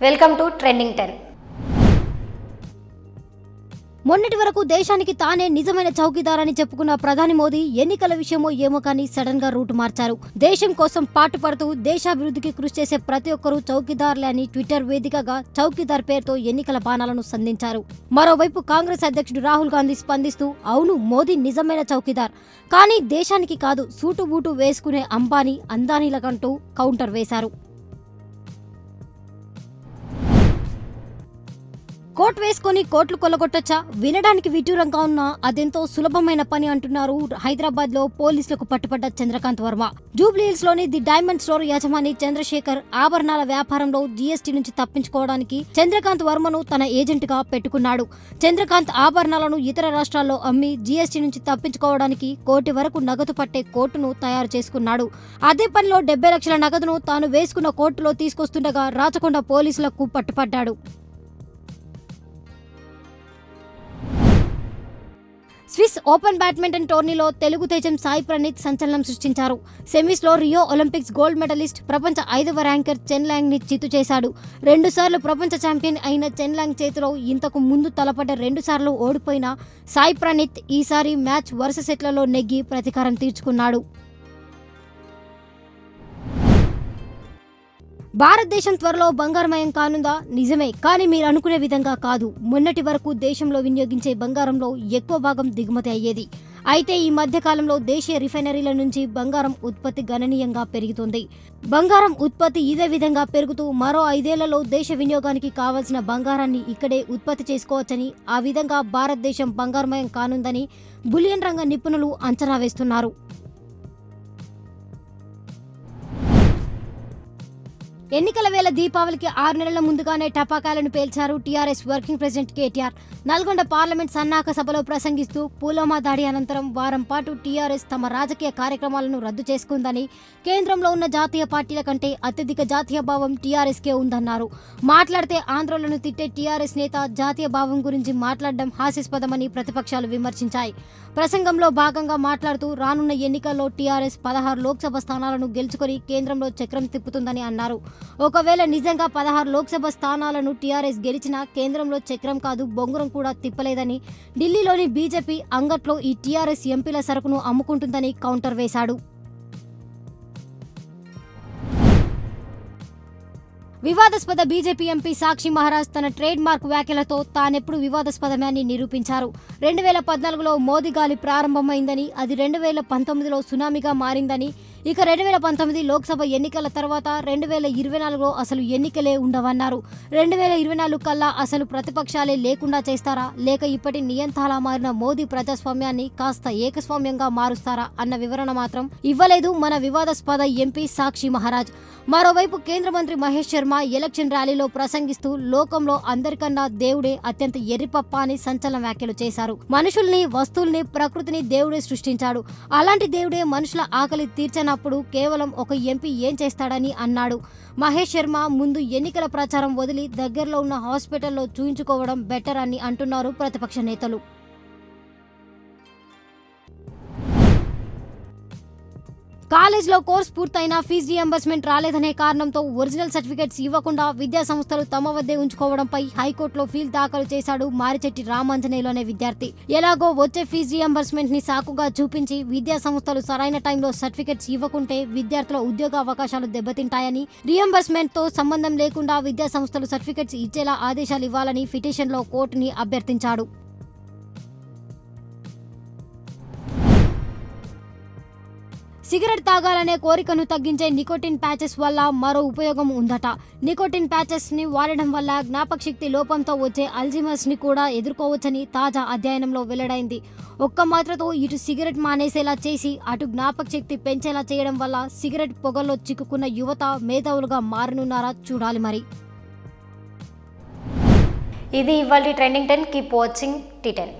Welcome to trending 10. మొన్నటి వరకు దేశానికి తానే నిజమైన చౌకీదారని చెప్పుకున్న ప్రధాని మోదీ ఎన్నికల విషయమో ఏమో కానీ సడన్ గా రూటు మార్చారు. దేశం కోసం పాటుపడుతూ దేశాభివృద్ధికి కృషి చేసే ప్రతి ఒక్కరూ చౌకీదార్లే అని ట్విట్టర్ వేదికగా చౌకీదార్ పేరుతో ఎన్నికల బాణాలను సంధించారు. మరోవైపు కాంగ్రెస్ అధ్యక్షుడు రాహుల్ గాంధీ స్పందిస్తూ అవును మోదీ నిజమైన చౌకీదార్, కానీ దేశానికి కాదు సూటు బూటు వేసుకునే అంబానీ అందానీలకంటూ కౌంటర్ వేశారు. కోట్ వేసుకొని కోట్లు కొల్లగొట్టొచ్చా? వినడానికి విడ్డూరంగా ఉన్నా అదెంతో సులభమైన పని అంటున్నారు హైదరాబాద్ లో పోలీసులకు పట్టుపడ్డ చంద్రకాంత్ వర్మ. జూబ్లీహిల్స్ లోని ది డైమండ్ స్టోర్ యజమాని చంద్రశేఖర్ ఆభరణాల వ్యాపారంలో జీఎస్టీ నుంచి తప్పించుకోవడానికి చంద్రకాంత్ వర్మను తన ఏజెంట్ గా పెట్టుకున్నాడు. చంద్రకాంత్ ఆభరణాలను ఇతర రాష్ట్రాల్లో అమ్మి జీఎస్టీ నుంచి తప్పించుకోవడానికి కోటి వరకు నగదు పట్టే కోటును తయారు చేసుకున్నాడు. అదే పనిలో 70 లక్షల నగదును తాను వేసుకున్న కోర్టులో తీసుకొస్తుండగా రాచకొండ పోలీసులకు పట్టుపడ్డాడు. స్విస్ ఓపెన్ బ్యాడ్మింటన్ టోర్నీలో తెలుగు తేజం సాయి ప్రణీత్ సంచలనం సృష్టించారు. సెమీస్లో రియో ఒలింపిక్స్ గోల్డ్ మెడలిస్ట్ ప్రపంచ 5వ ర్యాంకర్ చెన్ లాంగ్ ని చిత్తు చేశాడు. 2 సార్లు ప్రపంచ ఛాంపియన్ అయిన చెన్ లాంగ్ చేతిలో ఇంతకు ముందు తలపడ్డ 2 సార్లు ఓడిపోయిన సాయి ప్రణీత్ ఈసారి మ్యాచ్ వరుస సెట్లలో నెగ్గి ప్రతీకారం తీర్చుకున్నాడు. భారతదేశం త్వరలో బంగారమయం కానుందా? నిజమే, కానీ మీరు అనుకునే విధంగా కాదు. మొన్నటి వరకు దేశంలో వినియోగించే బంగారంలో ఎక్కువ భాగం దిగుమతి అయ్యేది. అయితే ఈ మధ్య కాలంలో దేశీయ రిఫైనరీల నుంచి బంగారం ఉత్పత్తి గణనీయంగా పెరుగుతుంది. బంగారం ఉత్పత్తి ఇదే విధంగా పెరుగుతూ మరో 5 ఏళ్లలో దేశ వినియోగానికి కావాల్సిన బంగారాన్ని ఇక్కడే ఉత్పత్తి చేసుకోవచ్చని, ఆ విధంగా భారతదేశం బంగారమయం కానుందని బులియన్ రంగ నిపుణులు అంచనా వేస్తున్నారు. ఎన్నికల వేళ దీపావళికి 6 నెలల ముందుగానే టపాకాయలను పేల్చారు TRS working president KTR. Nalgonda parliament సన్నాహక సభలో ప్రసంగిస్తూ పుల్వామా దాడి అనంతరం వారం పాటు టీఆర్ఎస్ తమ రాజకీయ కార్యక్రమాలను రద్దు చేసుకుందని, కేంద్రంలో ఉన్న జాతీయ పార్టీల కంటే అత్యధిక జాతీయ భావం టీఆర్ఎస్కే ఉందన్నారు. మాట్లాడితే ఆంధ్రులను తిట్టే టీఆర్ఎస్ నేత జాతీయ భావం గురించి మాట్లాడడం హాస్యాస్పదమని ప్రతిపక్షాలు విమర్శించాయి. ప్రసంగంలో భాగంగా మాట్లాడుతూ రానున్న ఎన్నికల్లో టీఆర్ఎస్ 16 లోక్సభ స్థానాలను గెలుచుకొని కేంద్రంలో చక్రం తిప్పుతుందని అన్నారు. ఒకవేళ నిజంగా 16 లోక్సభ స్థానాలను టీఆర్ఎస్ గెలిచినా కేంద్రంలో చక్రం కాదు బొంగురం కూడా తిప్పలేదని, ఢిల్లీలోని బీజేపీ అంగట్లో ఈ టీఆర్ఎస్ ఎంపీల సరుకును అమ్ముకుంటుందని కౌంటర్ వేశాడు. వివాదాస్పద బీజేపీ ఎంపీ సాక్షి మహారాజ్ తన ట్రేడ్ మార్క్ వ్యాఖ్యలతో తానెప్పుడు వివాదాస్పదమే అని నిరూపించారు. 2014లో మోదీ గాలి ప్రారంభమైందని, అది 2019లో సునామీగా మారిందని, ఇక 2019 లోక్సభ ఎన్నికల తర్వాత 2024లో అసలు ఎన్నికలే ఉండవన్నారు. 2024 కల్లా అసలు ప్రతిపక్షాలే లేకుండా చేస్తారా, లేక ఇప్పటి నియంతాలా మారిన మోదీ ప్రజాస్వామ్యాన్ని కాస్త ఏకస్వామ్యంగా మారుస్తారా అన్న వివరణ మాత్రం ఇవ్వలేదు మన వివాదాస్పద ఎంపీ సాక్షి మహారాజ్. మరోవైపు కేంద్ర మంత్రి మహేష్ శర్మ ఎలక్షన్ ర్యాలీలో ప్రసంగిస్తూ లోకంలో అందరికన్నా దేవుడే అత్యంత ఎర్రిపప్ప అని సంచలన వ్యాఖ్యలు చేశారు. మనుషుల్ని, వస్తువుల్ని, ప్రకృతిని దేవుడే సృష్టించాడు. అలాంటి దేవుడే మనుషుల ఆకలి తీర్చనప్పుడు కేవలం ఒక ఎంపీ ఏం చేస్తాడని అన్నాడు. మహేష్ శర్మ ముందు ఎన్నికల ప్రచారం వదిలి దగ్గరలో ఉన్న హాస్పిటల్లో చూయించుకోవడం బెటర్ అని అంటున్నారు ప్రతిపక్ష నేతలు. కాలేజ్లో కోర్సు పూర్తయినా ఫీజు రియంబర్స్మెంట్ రాలేదనే కారణంతో ఒరిజినల్ సర్టిఫికేట్స్ ఇవ్వకుండా విద్యా సంస్థలు తమ వద్దే ఉంచుకోవడంపై హైకోర్టులో ఫీల్ దాఖలు చేశాడు మారిచెట్టి రామాంజనేయులు అనే విద్యార్థి. ఎలాగో వచ్చే ఫీజు రియంబర్స్మెంట్ ని సాకుగా చూపించి విద్యా సంస్థలు సరైన టైంలో సర్టిఫికేట్స్ ఇవ్వకుంటే విద్యార్థుల ఉద్యోగ అవకాశాలు దెబ్బతింటాయని, రియంబర్స్మెంట్ తో సంబంధం లేకుండా విద్యా సంస్థలు సర్టిఫికేట్స్ ఇచ్చేలా ఆదేశాలు ఇవ్వాలని పిటిషన్లో కోర్టుని అభ్యర్థించాడు. సిగరెట్ తాగాలనే కోరికను తగ్గించే నికోటిన్ ప్యాచెస్ వల్ల మరో ఉపయోగం ఉందట. నికోటిన్ ప్యాచెస్ ని వాడడం వల్ల జ్ఞాపకశక్తి లోపంతో వచ్చే అల్జీమర్స్ ని కూడా ఎదుర్కోవచ్చని తాజా అధ్యయనంలో వెల్లడైంది. ఒక్క మాత్రతో ఇటు సిగరెట్ మానేసేలా చేసి అటు జ్ఞాపకశక్తి పెంచేలా చేయడం వల్ల సిగరెట్ పొగల్లో చిక్కుకున్న యువత మేధావులుగా మారనున్నారా చూడాలి మరి. ఇది ఇవాల్టి ట్రెండింగ్ 10. Keep watching T10.